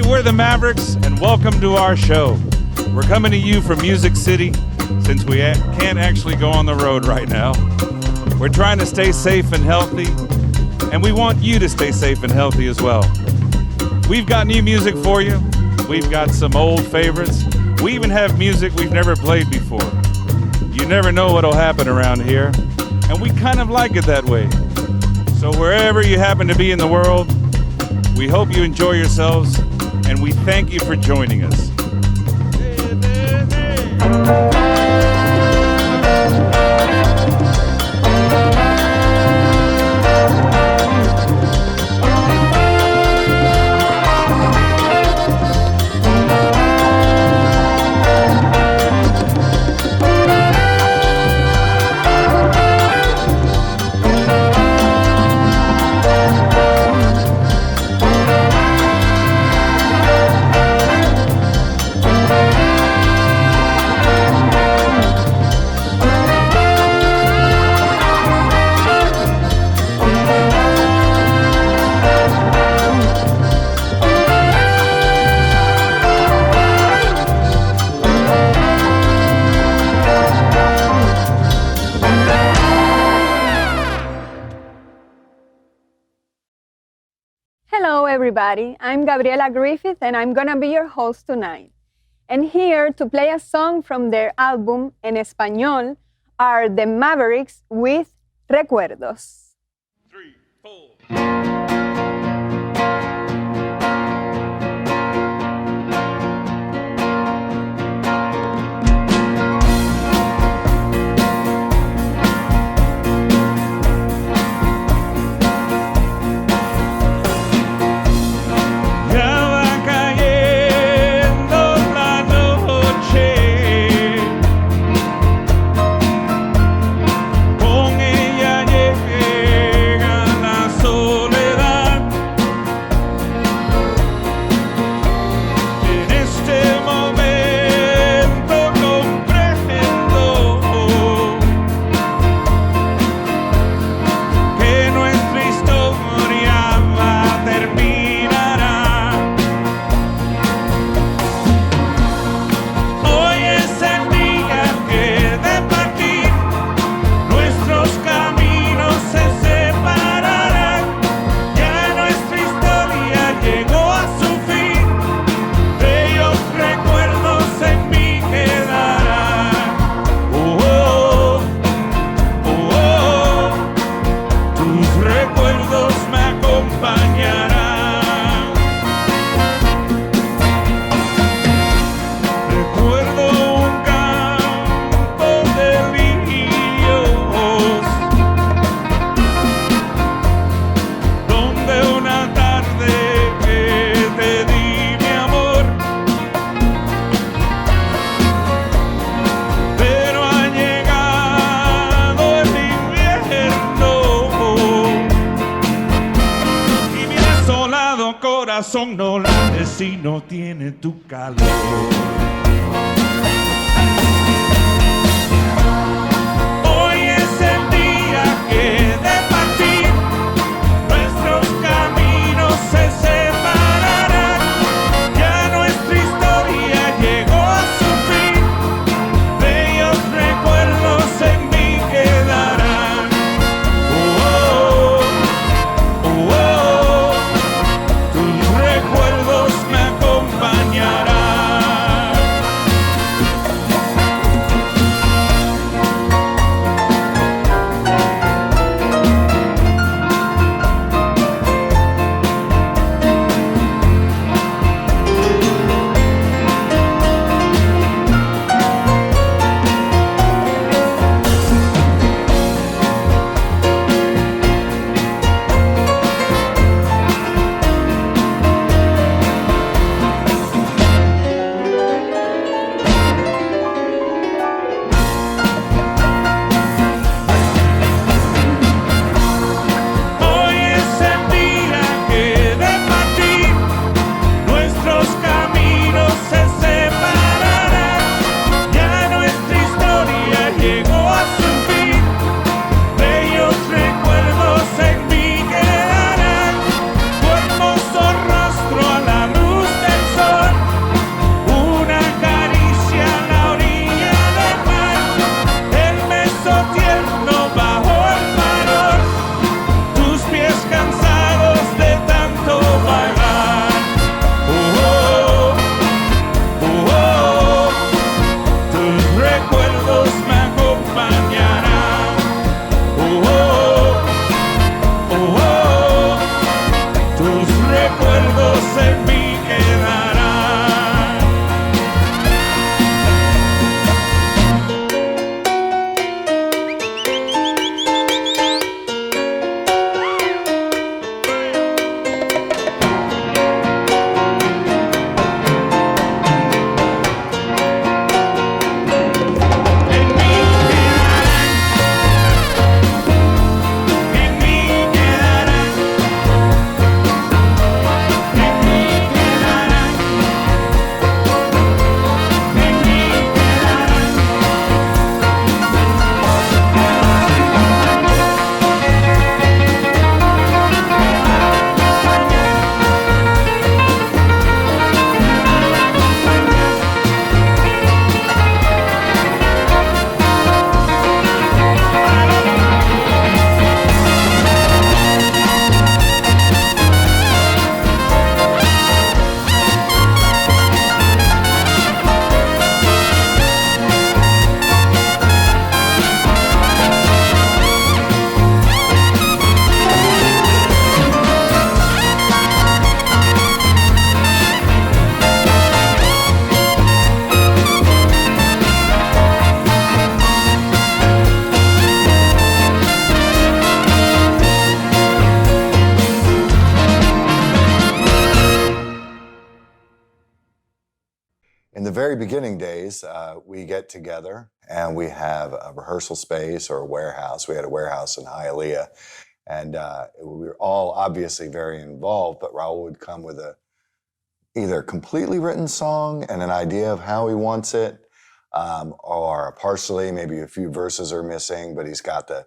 We're the Mavericks, and welcome to our show. We're coming to you from Music City, since we can't actually go on the road right now. We're trying to stay safe and healthy, and we want you to stay safe and healthy as well. We've got new music for you. We've got some old favorites. We even have music we've never played before. You never know what'll happen around here, and we kind of like it that way. So wherever you happen to be in the world, we hope you enjoy yourselves, and we thank you for joining us. Hello everybody, I'm Gabriela Griffith and I'm gonna be your host tonight. And here to play a song from their album En Español are the Mavericks with Recuerdos. 3, 4. Con ella llega la soledad. corazón no late si no tiene tu calor. Hoy es el día que de partir nuestros caminos se separarán. Ya nuestra historia llegó a su fin. Bellos recuerdos en mí quedarán. Tus recuerdos me acompañarán. Hoy es el día que de partir nuestros caminos se separarán. Ya nuestra historia llegó a su fin. Bellos recuerdos en mí quedarán. Tu hermoso rostro a la luz del sol. Una caricia a la orilla del mar. El beso tierno bajo el farol. Tus pies cansados de tanto bailar. Tus recuerdos me acompañarán. Tus recuerdos en mí quedarán. En mí quedarán. En mí quedarán. En mí quedarán. En mí quedarán. In the very beginning days, we get together and we have a rehearsal space or a warehouse. We had a warehouse in Hiatt, and we were all obviously very involved, but Raul would come with either a completely written song and an idea of how he wants it, or partially, maybe a few verses are missing, but he's got the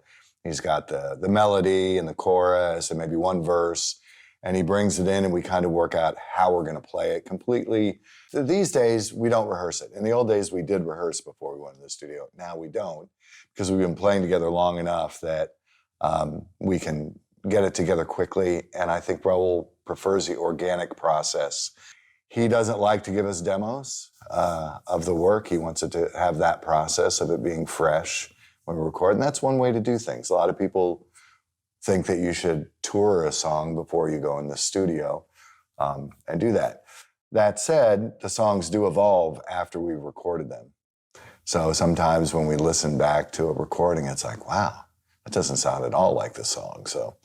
melody and the chorus and maybe one verse, and he brings it in and we kind of work out how we're going to play it completely. These days, we don't rehearse it. In the old days, we did rehearse before we went to the studio. Now we don't, because we've been playing together long enough that we can get it together quickly, and I think Raul prefers the organic process. He doesn't like to give us demos of the work. He wants it to have that process of it being fresh when we record, and that's one way to do things. A lot of people think that you should tour a song before you go in the studio and do that. That said, the songs do evolve after we've recorded them. So sometimes when we listen back to a recording, it's like, wow, that doesn't sound at all like the song. So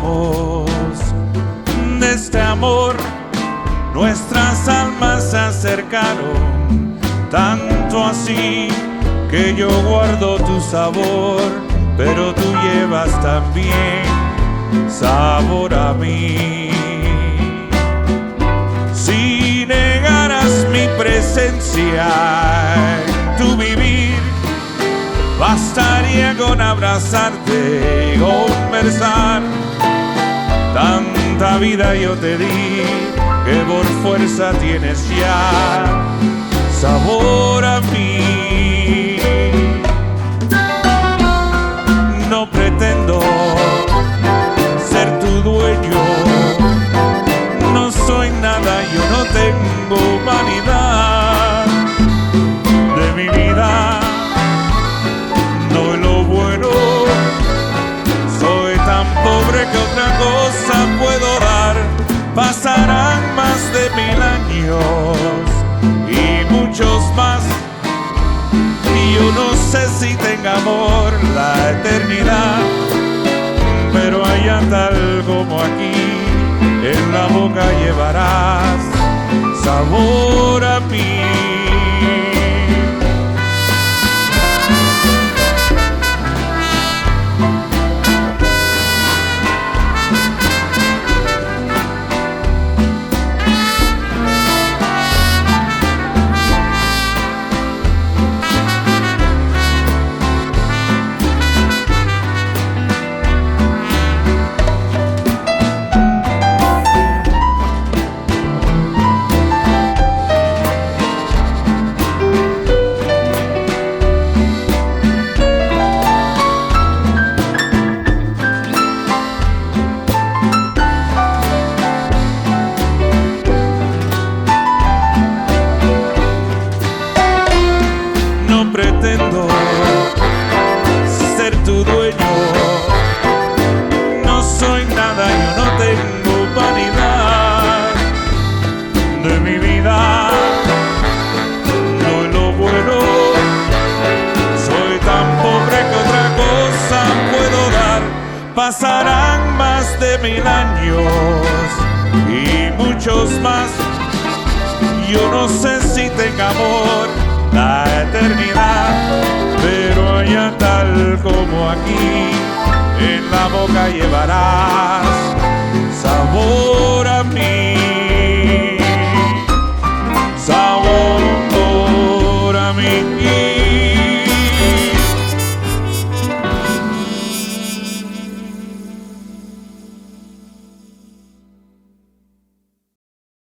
lejos de este amor, nuestras almas se acercaron, tanto así que yo guardo tu sabor, pero tú llevas también sabor a mí. Si negaras mi presencia en tu vivir, bastaría con abrazarte y conversar. Tanta vida yo te di que por fuerza tienes ya sabor a mí. No pretendo ser tu dueño, no soy nada, yo no tengo vanidad de mi vida. Doy lo bueno, soy tan pobre que otra cosa puedo dar. Pasarán más de 1000 años y muchos más, y yo no sé si tenga amor la eternidad, pero allá tal como aquí, en la boca llevarás sabor a mí. Pasarán más de 1000 años y muchos más. Yo no sé si tenga amor la eternidad, pero allá tal como aquí, en la boca llevarás sabor a mí. Sabor a mí.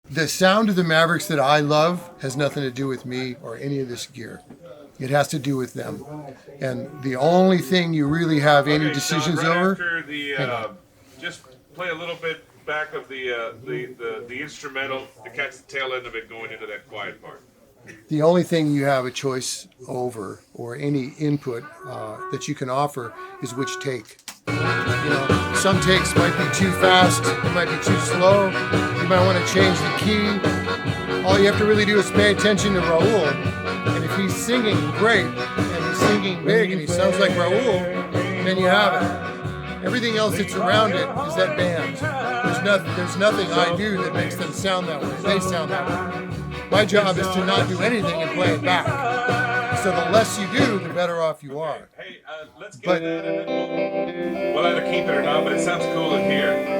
The sound of the Mavericks that I love has nothing to do with me or any of this gear. It has to do with them. And the only thing you really have any decisions over. After the, just play a little bit back of the instrumental to catch the tail end of it going into that quiet part. The only thing you have a choice over or any input that you can offer is which take. You know, some takes might be too fast, it might be too slow, you might want to change the key. All you have to really do is pay attention to Raul, and if he's singing great, and he's singing big, and he sounds like Raul, then you have it. Everything else that's around it is that band. There's nothing I do that makes them sound that way. They sound that way. My job is to not do anything and play it back. So the less you do, the better off you are. Hey, let's get that and then we'll either keep it or not, but it sounds cool in here.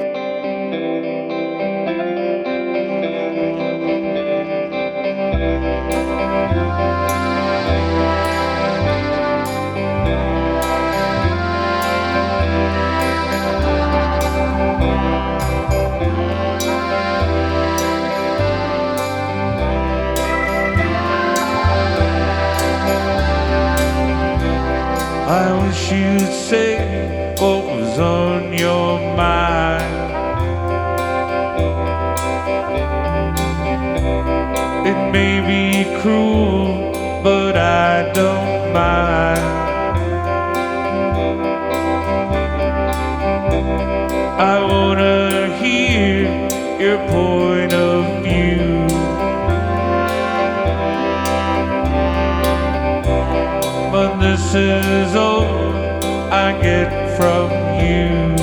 I wish you'd say what was on your mind. It may be cruel, but I don't mind. I wanna hear your point of view. But this is all I get from you.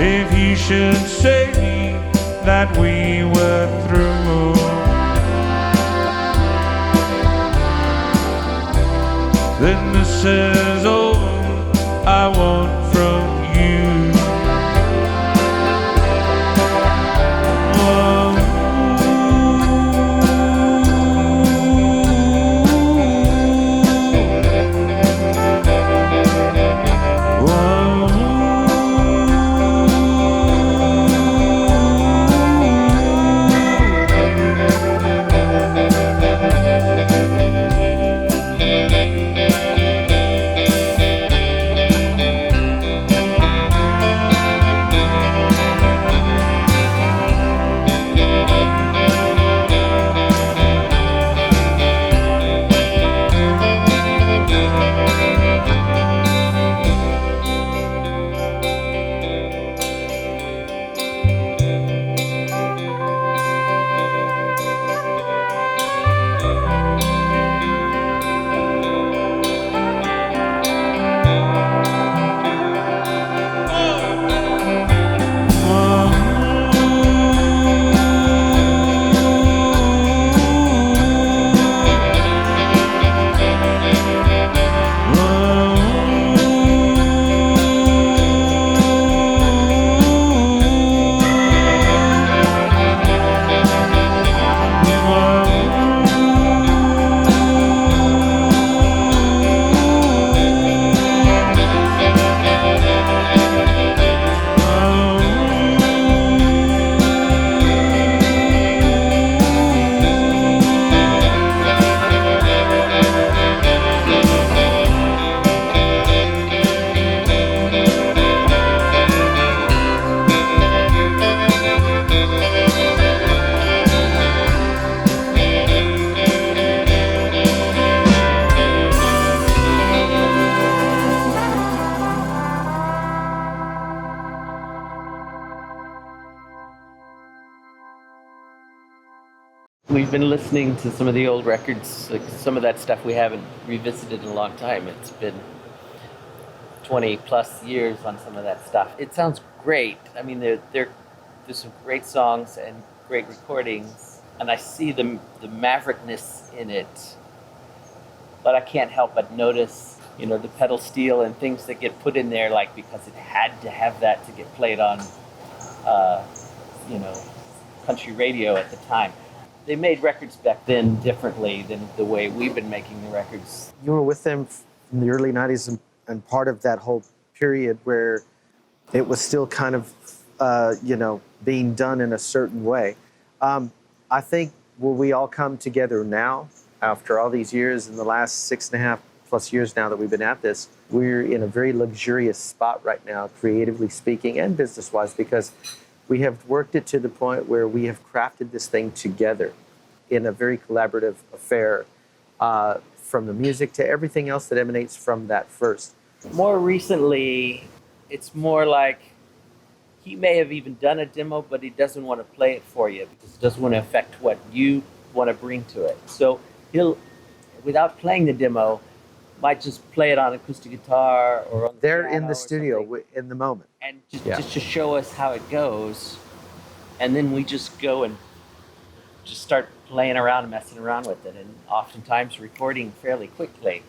if he should say that we were through. Then this is all I want from you. We've been listening to some of the old records, like some of that stuff we haven't revisited in a long time. It's been 20 plus years on some of that stuff. It sounds great. I mean, there's some great songs and great recordings, and I see the maverickness in it. But I can't help but notice, you know, the pedal steel and things that get put in there, like because it had to have that to get played on, you know, country radio at the time. They made records back then differently than the way we've been making the records. You were with them in the early 90s and part of that whole period where it was still kind of, you know, being done in a certain way. I think will we all come together now, after all these years, in the last 6.5+ years now that we've been at this, we're in a very luxurious spot right now, creatively speaking and business-wise, because we have worked it to the point where we have crafted this thing together in a very collaborative affair, from the music to everything else that emanates from that first. More recently, it's more like he may have even done a demo, but he doesn't want to play it for you because it doesn't want to affect what you want to bring to it. So he'll, without playing the demo, might just play it on acoustic guitar or on the They're piano in the or studio something. in the moment. And Yeah. just to show us how it goes, and then we just go and just start playing around and messing around with it, and oftentimes recording fairly quickly.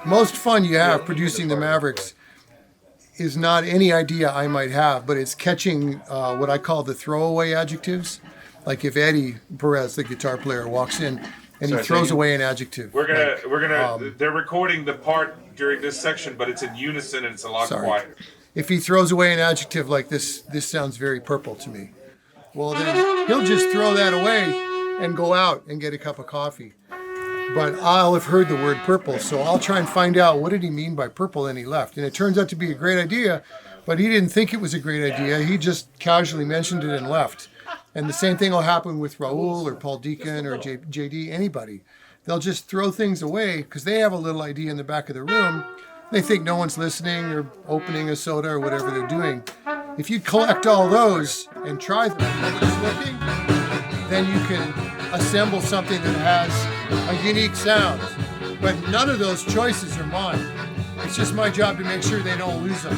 most fun you have producing the Mavericks is not any idea I might have, but it's catching what I call the throwaway adjectives. Like if Eddie Perez, the guitar player, walks in and he throws away an adjective. They're recording the part during this section, but it's in unison and it's a lot quieter. If he throws away an adjective like this sounds very purple to me. Well, then he'll just throw that away and go out and get a cup of coffee. But I'll have heard the word purple, so I'll try and find out what did he mean by purple, and he left. And it turns out to be a great idea, but he didn't think it was a great idea. He just casually mentioned it and left. And the same thing will happen with Raul or Paul Deacon or JD, anybody. They'll just throw things away because they have a little idea in the back of the room. They think no one's listening or opening a soda or whatever they're doing. If you collect all those and try them, nobody's looking, then you can assemble something that has a unique sound. But none of those choices are mine. It's just my job to make sure they don't lose them.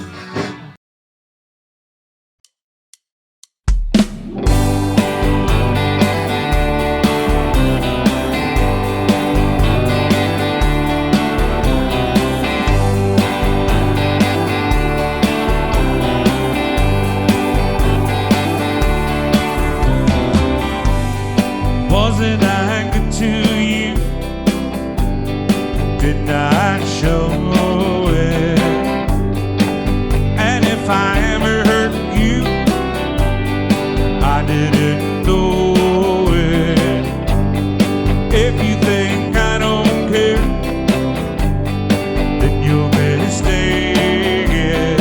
Wasn't I good to you? Didn't I show it? And if I ever hurt you, I didn't know it. If you think I don't care, then you're mistaken.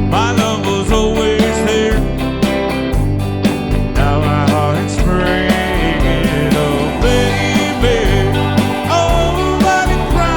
My love was always there. Now my heart's breaking, oh baby, oh, but it cries.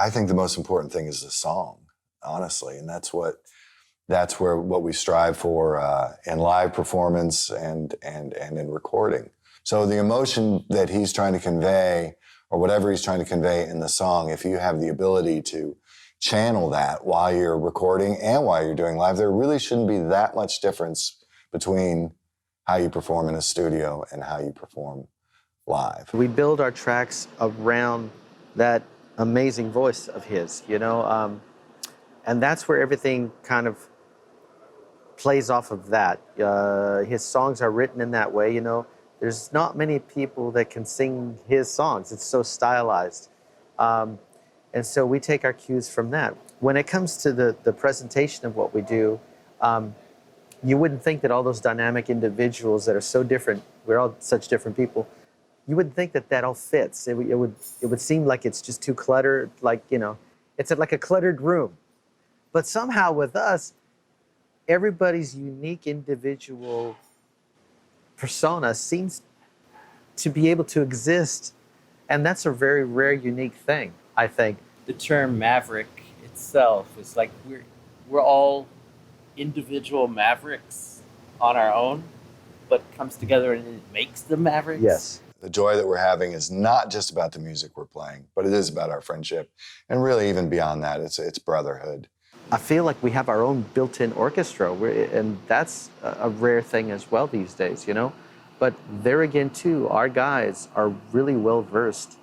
I think the most important thing is the song, honestly, and that's where what we strive for in live performance and in recording. So the emotion that he's trying to convey, or whatever he's trying to convey in the song, if you have the ability to channel that while you're recording and while you're doing live, there really shouldn't be that much difference between how you perform in a studio and how you perform live. We build our tracks around that amazing voice of his, you know, and that's where everything kind of plays off of that. His songs are written in that way, you know. There's not many people that can sing his songs. It's so stylized. And so we take our cues from that. When it comes to the presentation of what we do, you wouldn't think that all those dynamic individuals that are so different, we're all such different people, you wouldn't think that that all fits. It would seem like it's just too cluttered, like, you know, it's like a cluttered room. But somehow with us, everybody's unique individual persona seems to be able to exist. And that's a very rare, unique thing, I think. The term maverick itself is like we're all individual mavericks on our own, but comes together and it makes the Mavericks. Yes. The joy that we're having is not just about the music we're playing, but it is about our friendship. And really, even beyond that, it's brotherhood. I feel like we have our own built-in orchestra, and that's a rare thing as well these days, you know? But there again, too, our guys are really well-versed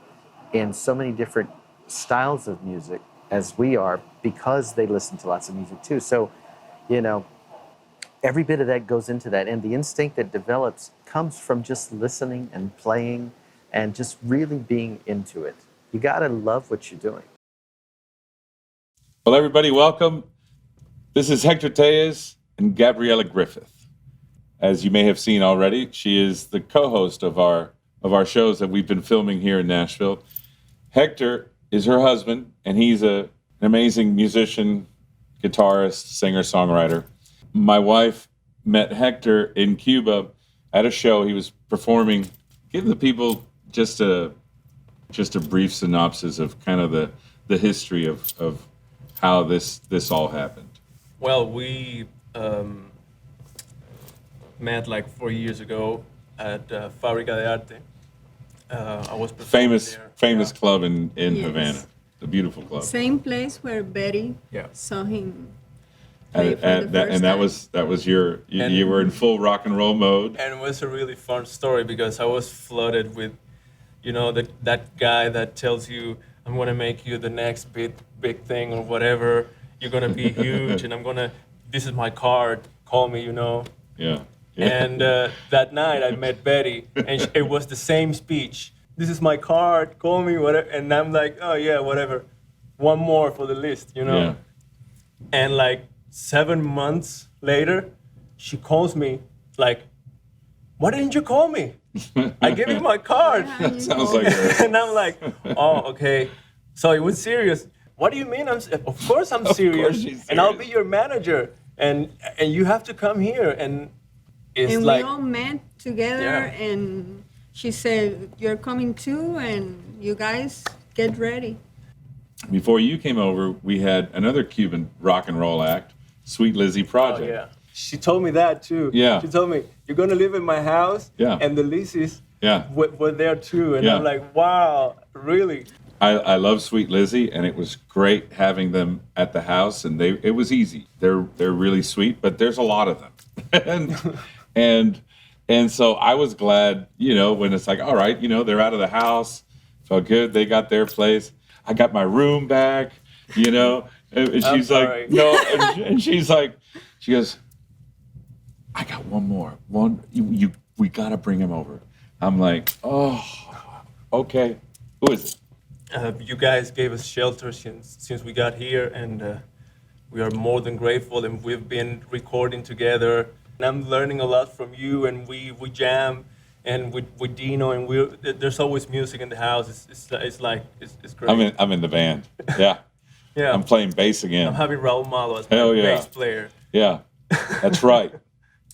in so many different styles of music as we are, because they listen to lots of music, too. So, you know, every bit of that goes into that, and the instinct that develops comes from just listening and playing and just really being into it. You gotta love what you're doing. Well, everybody, welcome. This is Hector Tellez and Gabriella Griffith. As you may have seen already, she is the co-host of our shows that we've been filming here in Nashville. Hector is her husband, and he's an amazing musician, guitarist, singer, songwriter. My wife met Hector in Cuba at a show. He was performing. Give the people just a brief synopsis of kind of the history of how this all happened. Well, we met like 4 years ago at Fábrica de Arte. I was famous there. club in Yes. Havana, the beautiful club. Same place where Betty Yeah. saw him play for the first And time. that was you were in full rock and roll mode. And it was a really fun story because I was flooded with, you know, that guy that tells you, I'm going to make you the next big thing or whatever. You're going to be huge, and this is my card. Call me, you know. Yeah. And that night I met Betty, and it was the same speech. This is my card. Call me, whatever. And I'm like, oh yeah, whatever. One more for the list, you know. Yeah. And like 7 months later, she calls me like, why didn't you call me? I gave you my card. Sounds like her. And I'm like, oh, okay. So it was serious. What do you mean? Of course I'm serious. she's And I'll be serious. your manager. And you have to come here. And it's And like, we all met together, Yeah. and she said, you're coming too, and you guys get ready. Before you came over, we had another Cuban rock and roll act, Sweet Lizzie oh Project. yeah. She told me that too. Yeah. She told me, you're going to live in my house. Yeah. And the Lizzie's Yeah. were there too. And Yeah. I'm like, wow, really? I love Sweet Lizzie, and it was great having them at the house, and it was easy. They're really sweet, but there's a lot of them. and so I was glad, you know, when it's like, all right, you know, they're out of the house. Felt good. They got their place. I got my room back, you know. And she's sorry. like, no, and she's like, she goes, I got one more. We gotta bring him over. I'm like, oh, okay. Who is it? You guys gave us shelter since we got here, and we are more than grateful. And we've been recording together. And I'm learning a lot from you, and we jam, and with Dino, and there's always music in the house. It's great. I'm in the band. Yeah. Yeah. I'm playing bass again. I'm having Raul Malo as Hell my yeah. bass player. Yeah. That's right.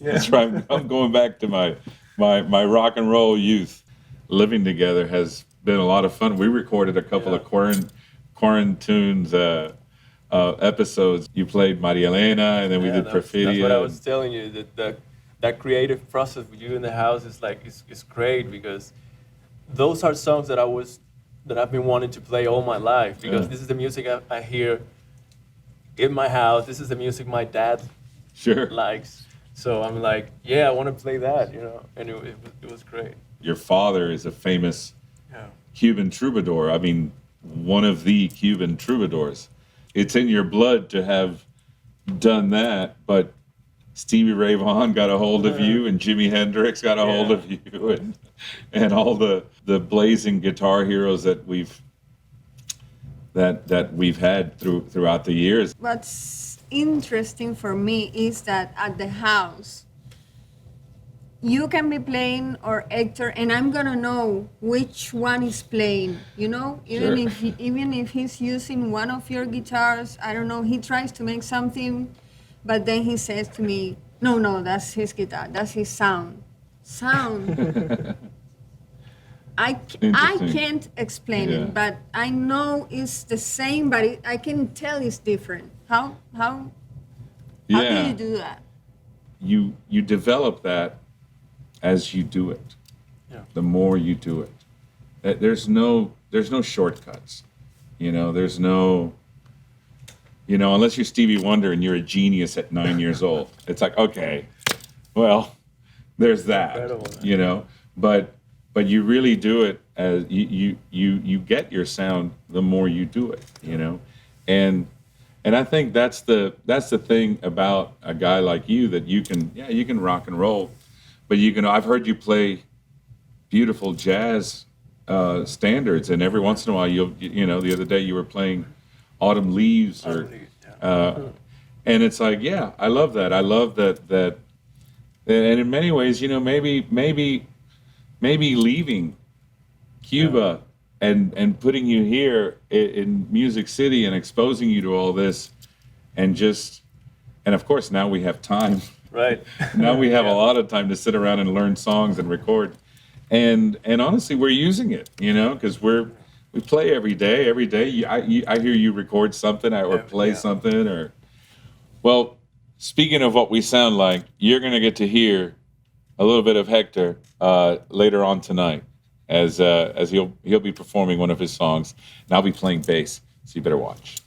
Yeah. That's right. I'm going back to my rock and roll youth. Living together has been a lot of fun. We recorded a couple of Quarantunes episodes. You played Maria Elena, and then we did Perfidia. That's what I was telling you. That creative process with you in the house is like it's great, because those are songs that I've been wanting to play all my life, because this is the music I hear in my house. This is the music my dad likes. So I'm like, yeah, I want to play that, and it was great. Your father is a famous Cuban troubadour. I mean, one of the Cuban troubadours. It's in your blood to have done that, but Stevie Ray Vaughan got a hold of you, and Jimi Hendrix got a hold of you, and all the blazing guitar heroes that we've had throughout the years. What's interesting for me is that at the house, you can be playing or Hector, and I'm gonna know which one is playing. Even if he's using one of your guitars, I don't know. He tries to make something. But then he says to me, no, that's his guitar. That's his sound. I can't explain it, but I know it's the same, but I can tell it's different. How do you do that? You develop that as you do it. Yeah. The more you do it. There's no shortcuts. There's no... unless you're Stevie Wonder and you're a genius at 9 years old, it's like, okay, well, there's that, but you really do it as you get your sound the more you do it, and I think that's the thing about a guy like you, that you can rock and roll, but I've heard you play beautiful jazz standards, and every once in a while the other day you were playing Autumn Leaves, and it's like, I love that. I love that, and in many ways, maybe leaving Cuba and putting you here in Music City and exposing you to all this, and of course now we have time. Right. Now we have a lot of time to sit around and learn songs and record, and honestly, we're using it, because we play every day. I hear you record something or play something. Well, speaking of what we sound like, you're going to get to hear a little bit of Hector later on tonight, as he'll be performing one of his songs, and I'll be playing bass, so you better watch.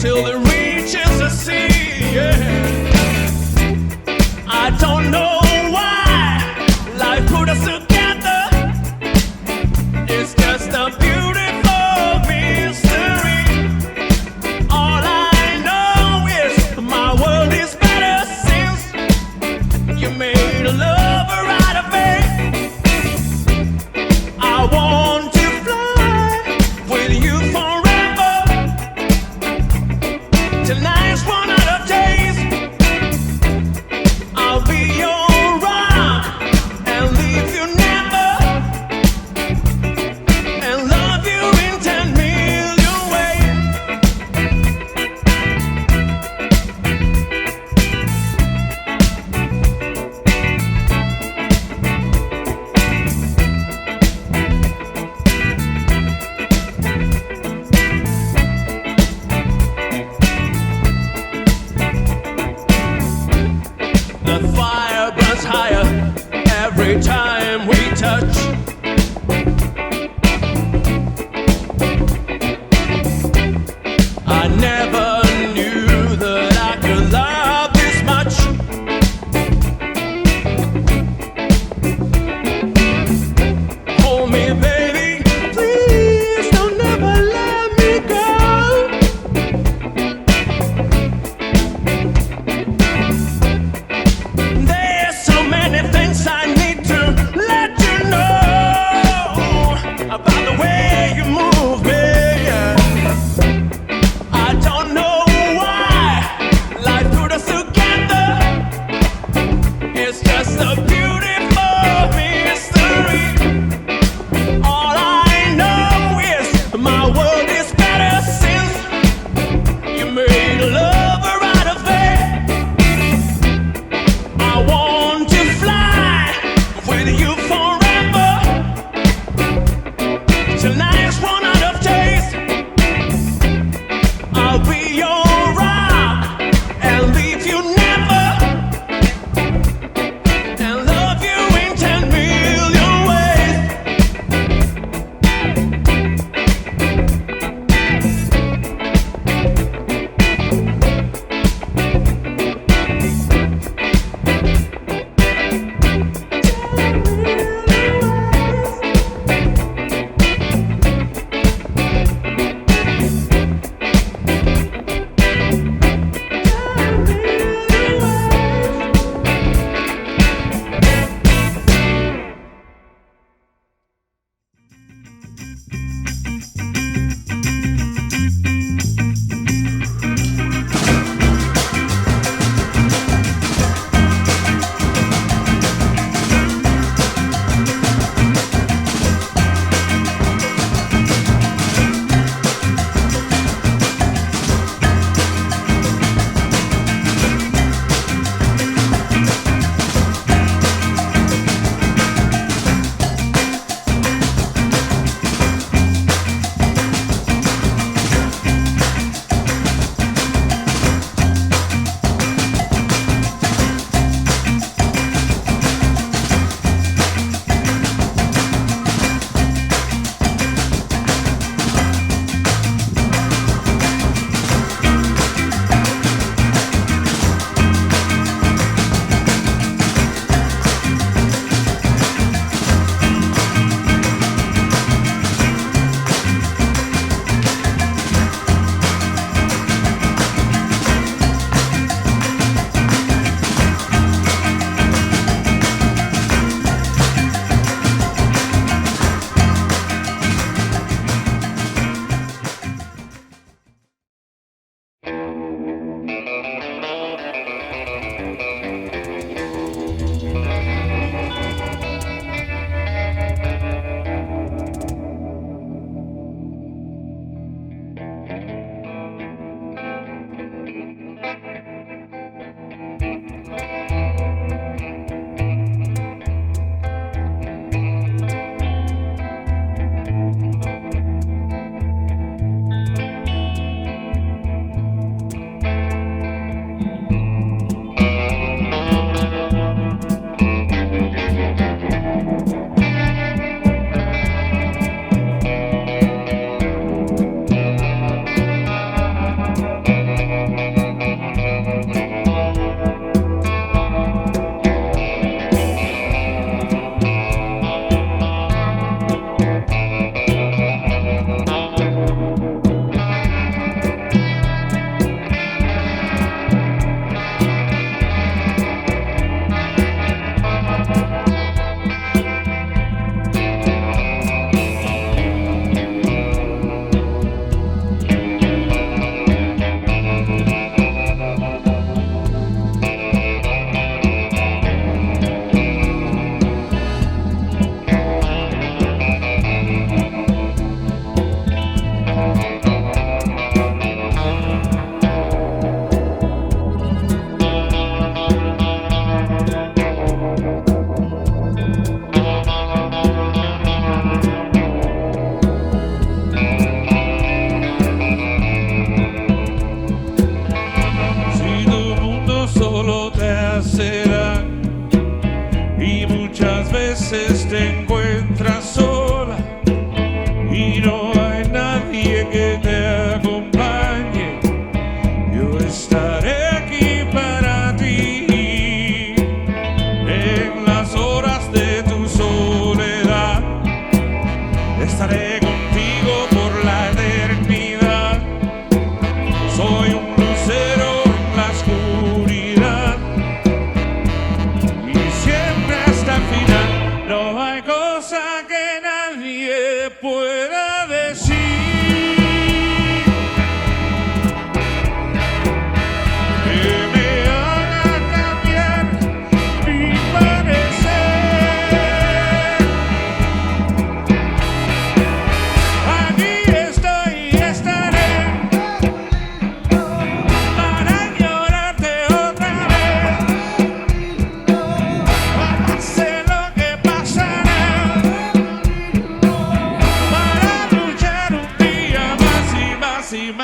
till it reaches the sea. Yeah. I don't know why life put us together. It's just a beautiful mystery. All I know is my world is better since you made a lover out of me. I want to fly with you forever.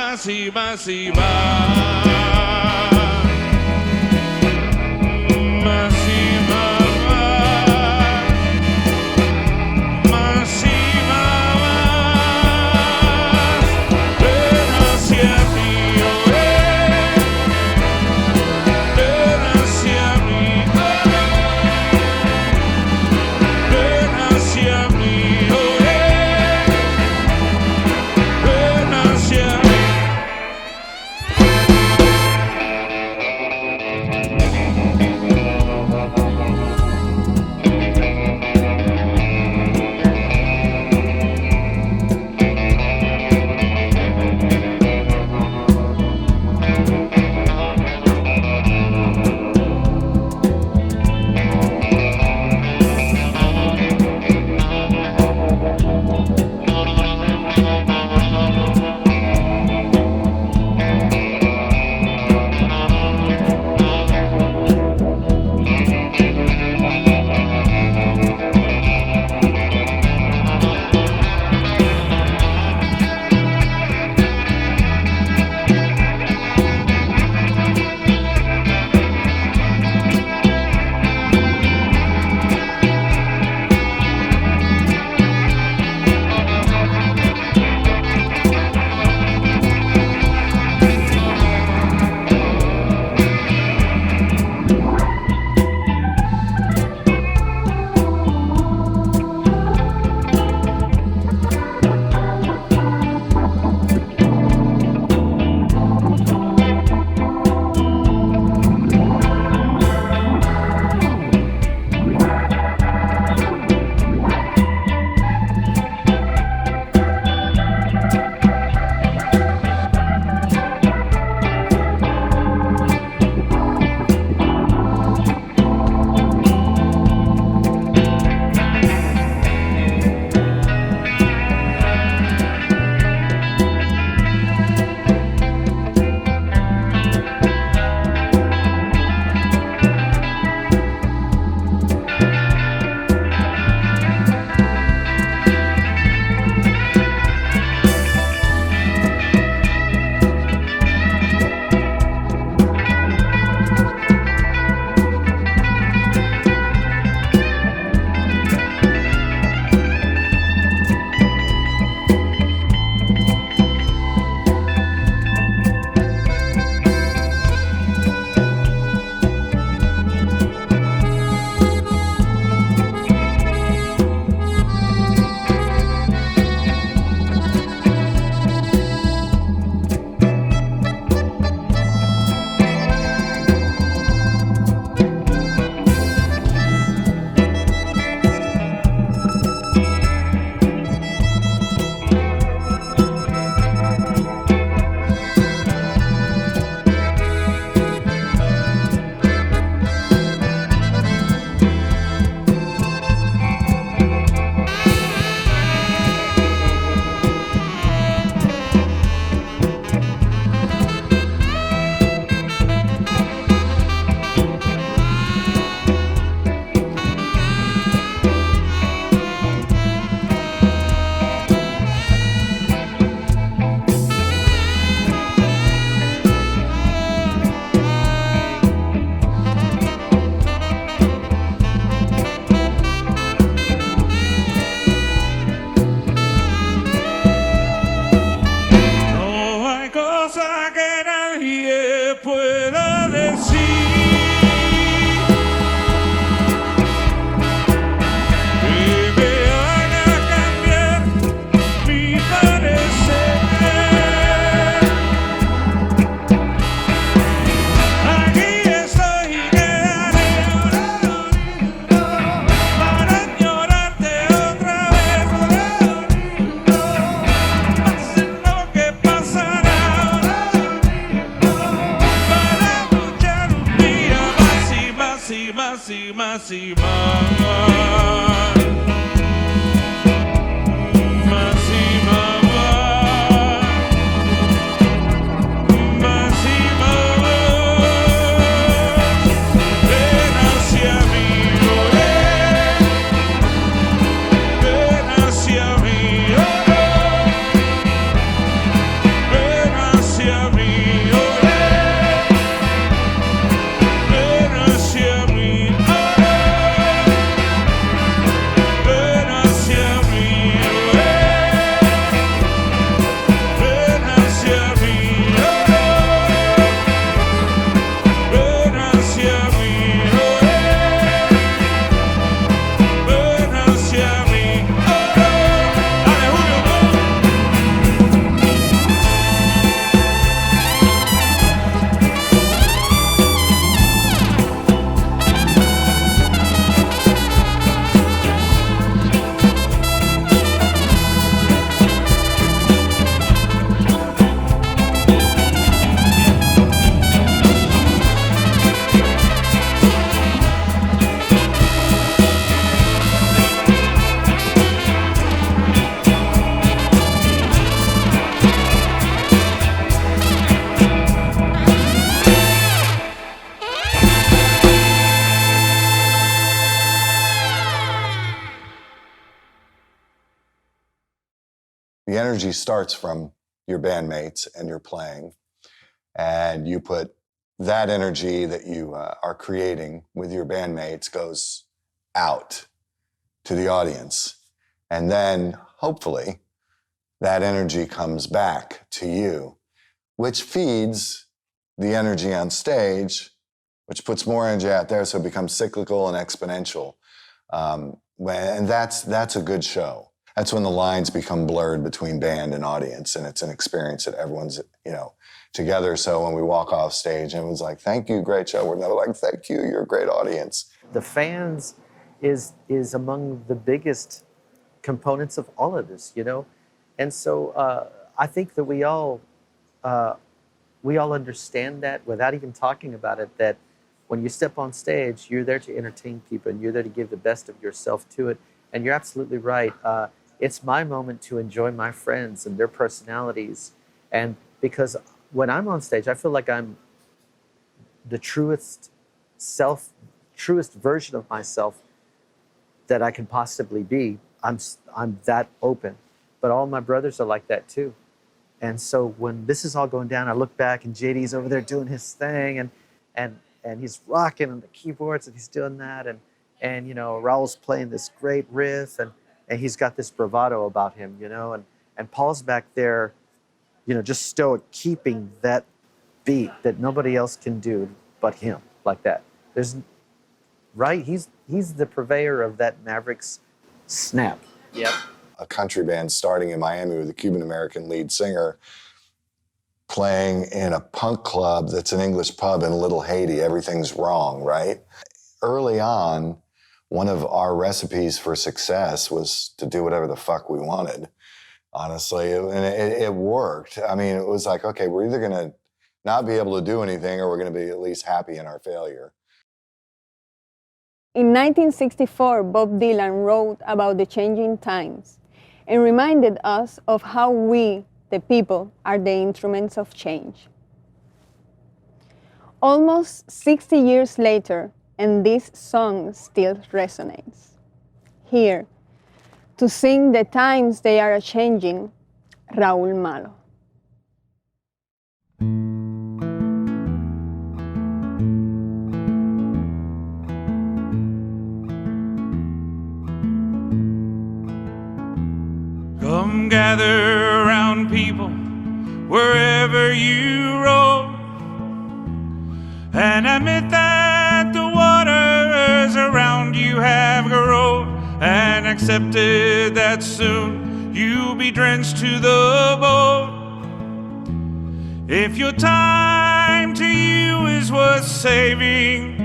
más y más y más. Más y más. Más y más. Ven hacia mí, oh, ven hacia mí, ven hacia mí, oh, ven hacia mí. the energy starts from your bandmates and your playing, and you put that energy that you are creating with your bandmates goes out to the audience. And then hopefully that energy comes back to you, which feeds the energy on stage, which puts more energy out there, so it becomes cyclical and exponential. And that's a good show. That's when the lines become blurred between band and audience, and it's an experience that everyone's, together. So when we walk off stage, everyone's like, "Thank you, great show." We're never like, "Thank you, you're a great audience." The fans is among the biggest components of all of this, and so I think that we all understand that without even talking about it, that when you step on stage, you're there to entertain people and you're there to give the best of yourself to it. And you're absolutely right. It's my moment to enjoy my friends and their personalities. And because when I'm on stage, I feel like I'm the truest version of myself that I can possibly be. I'm that open. But all my brothers are like that too. And so when this is all going down, I look back and JD's over there doing his thing, and he's rocking on the keyboards and he's doing that, and Raul's playing this great riff, and he's got this bravado about him, and Paul's back there, just stoic, keeping that beat that nobody else can do but him, like that. He's the purveyor of that Mavericks snap. Yep. A country band starting in Miami with a Cuban-American lead singer playing in a punk club that's an English pub in Little Haiti. Everything's wrong, right? Early on, one of our recipes for success was to do whatever the fuck we wanted, honestly, and it worked. I mean, it was like, okay, we're either gonna not be able to do anything or we're gonna be at least happy in our failure. In 1964, Bob Dylan wrote about the changing times and reminded us of how we, the people, are the instruments of change. Almost 60 years later, and this song still resonates. Here, to sing the times they are changing, Raúl Malo. Come gather round, people, wherever you roam, and admit that the waters around you have grown, and accepted that soon you'll be drenched to the bone. If your time to you is worth saving,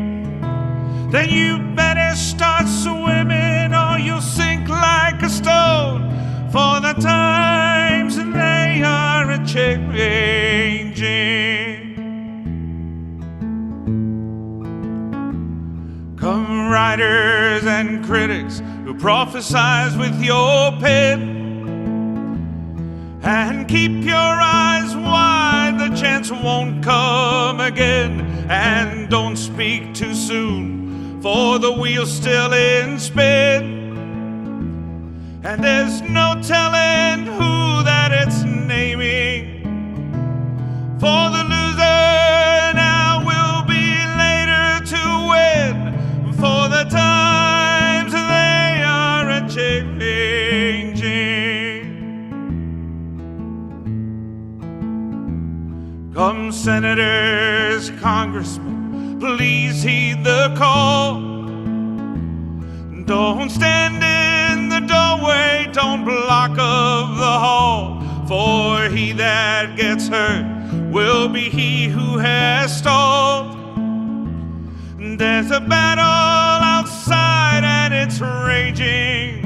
then you better start swimming or you'll sink like a stone. For the times they are a-changing. Come writers and critics who prophesize with your pen, and keep your eyes wide, the chance won't come again. And don't speak too soon, for the wheel's still in spin. And there's no telling who that it's naming. For the loser now will be later to win. For the times they are a-changing. Come senators, congressmen, please heed the call. Don't stand in the doorway, don't block up the hall. For he that gets hurt will be he who has stalled. There's a battle outside and it's raging.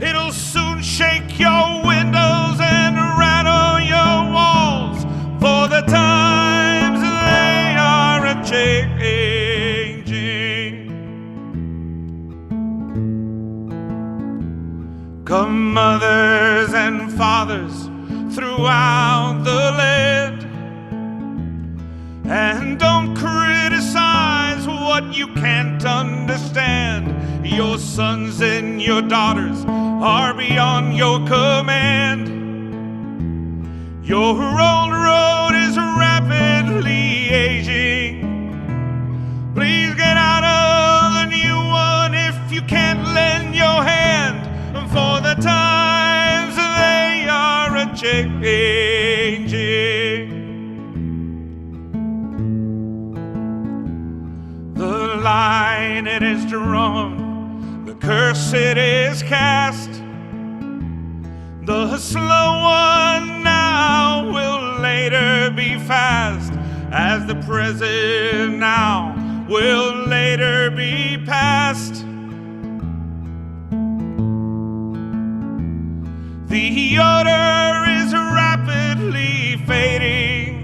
It'll soon shake your windows and rattle your walls. For the times they are a-changing. Come mothers and fathers throughout the land, and don't criticize what you can't understand. Your sons and your daughters are beyond your command. Your old road is rapidly aging. Please get out of the new one if you can't lend your hand, for the times they are a-changing. The line it is drawn, the curse it is cast. The slow one now will later be fast, as the present now will later be past. The odor is rapidly fading.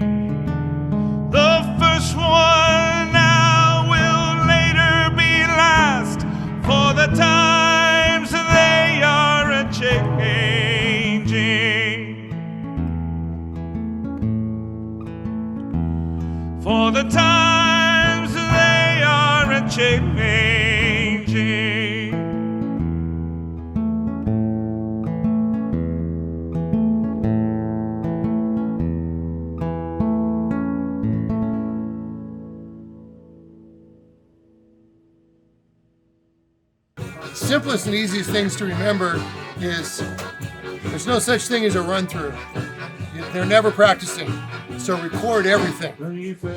The first one now will later be last, for the times they are a-changing. For the times they are a-changing. Simplest and easiest things to remember is there's no such thing as a run-through. They're never practicing, so record everything.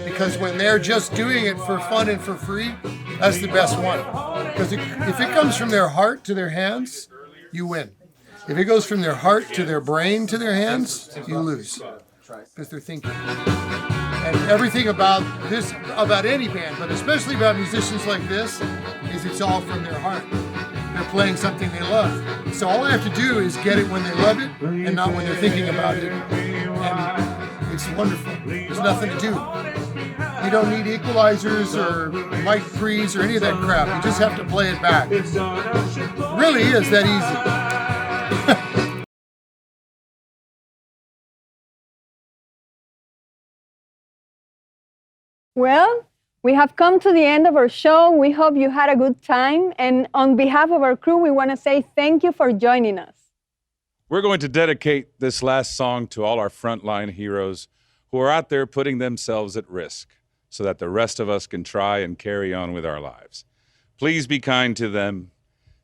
Because when they're just doing it for fun and for free, that's the best one. Because if it comes from their heart to their hands, you win. If it goes from their heart to their brain to their hands, you lose. Because they're thinking. And everything about this, about any band, but especially about musicians like this, is it's all from their heart. They're playing something they love. So all they have to do is get it when they love it and not when they're thinking about it. And it's wonderful. There's nothing to do. You don't need equalizers or mic freeze or any of that crap. You just have to play it back. It really is that easy. Well, we have come to the end of our show. We hope you had a good time. And on behalf of our crew, we want to say thank you for joining us. We're going to dedicate this last song to all our frontline heroes who are out there putting themselves at risk so that the rest of us can try and carry on with our lives. Please be kind to them.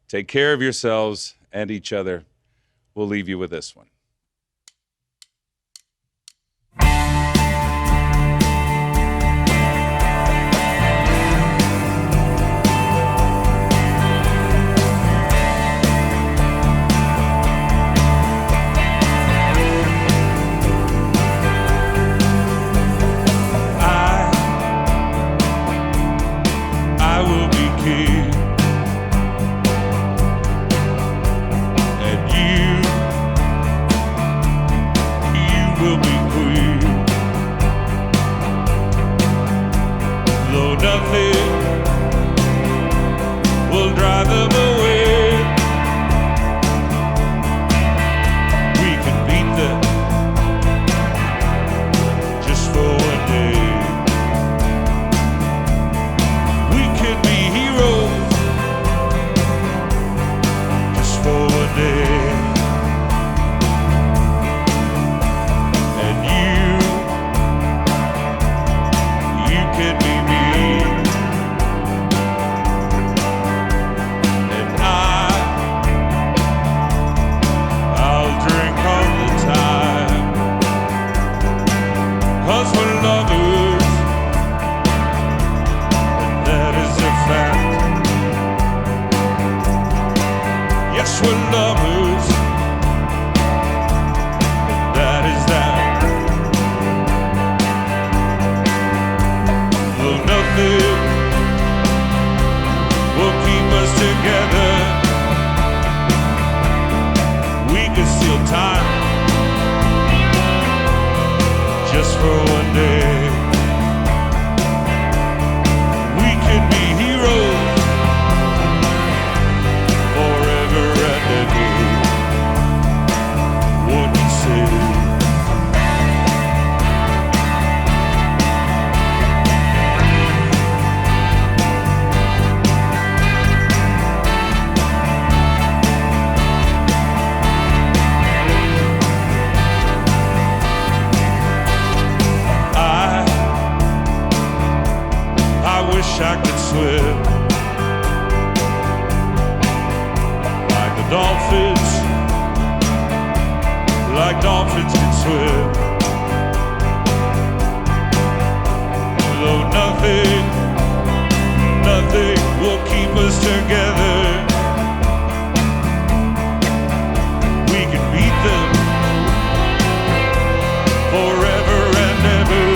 Take care of yourselves and each other. We'll leave you with this one. I will be king, and you swim. Like the dolphins, like dolphins can swim. Though nothing will keep us together, we can beat them forever and ever.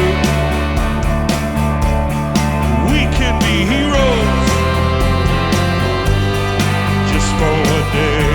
We can be heroes just for one day.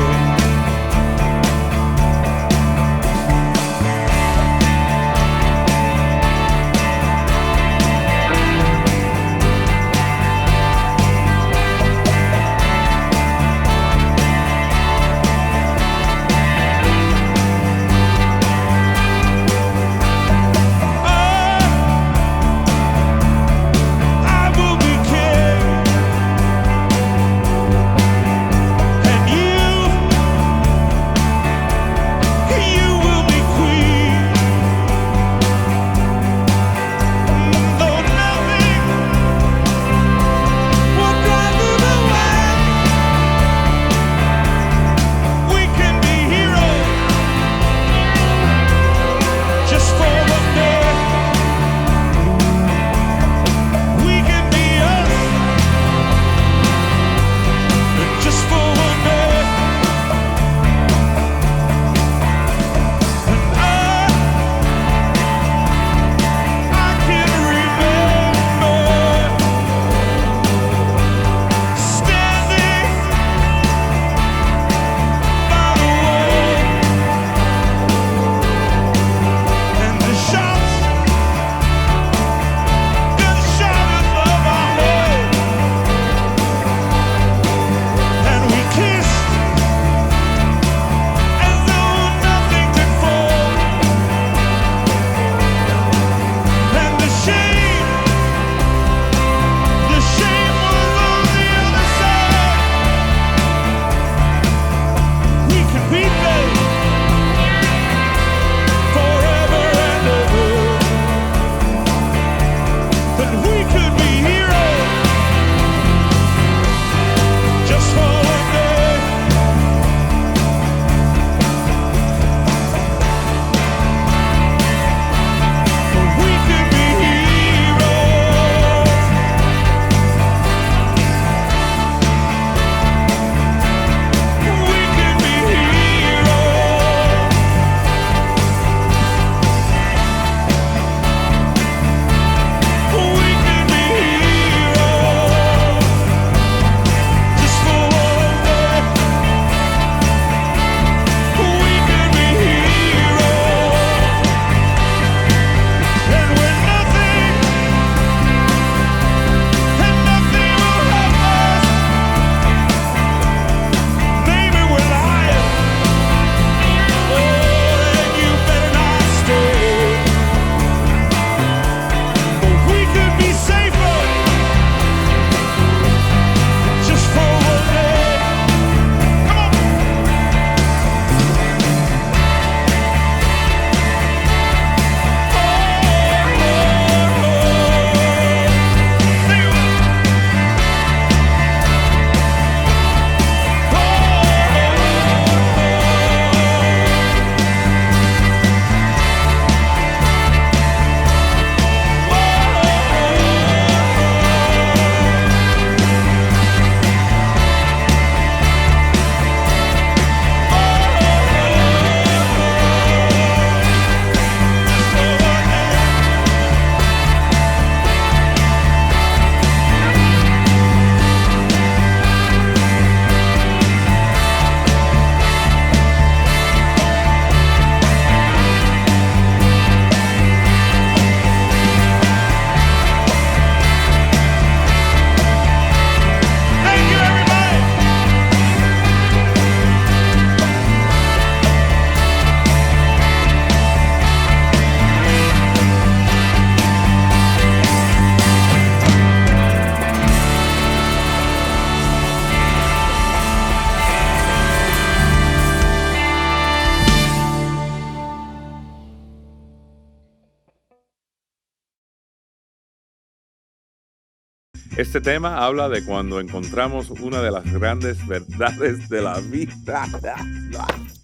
Este tema habla de cuando encontramos una de las grandes verdades de la vida.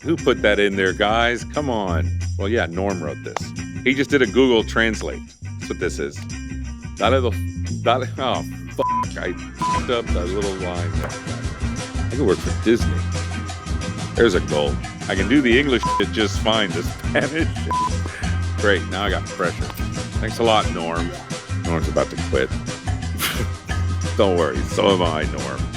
Who put that in there, guys? Come on. Well, yeah, Norm wrote this. He just did a Google Translate. That's what this is. Dale, oh, fuck. I fucked up that little line. I could work for Disney. There's a goal. I can do the English shit just fine. The Spanish shit. Great, now I got pressure. Thanks a lot, Norm. Norm's about to quit. Don't worry, so am I, Norm.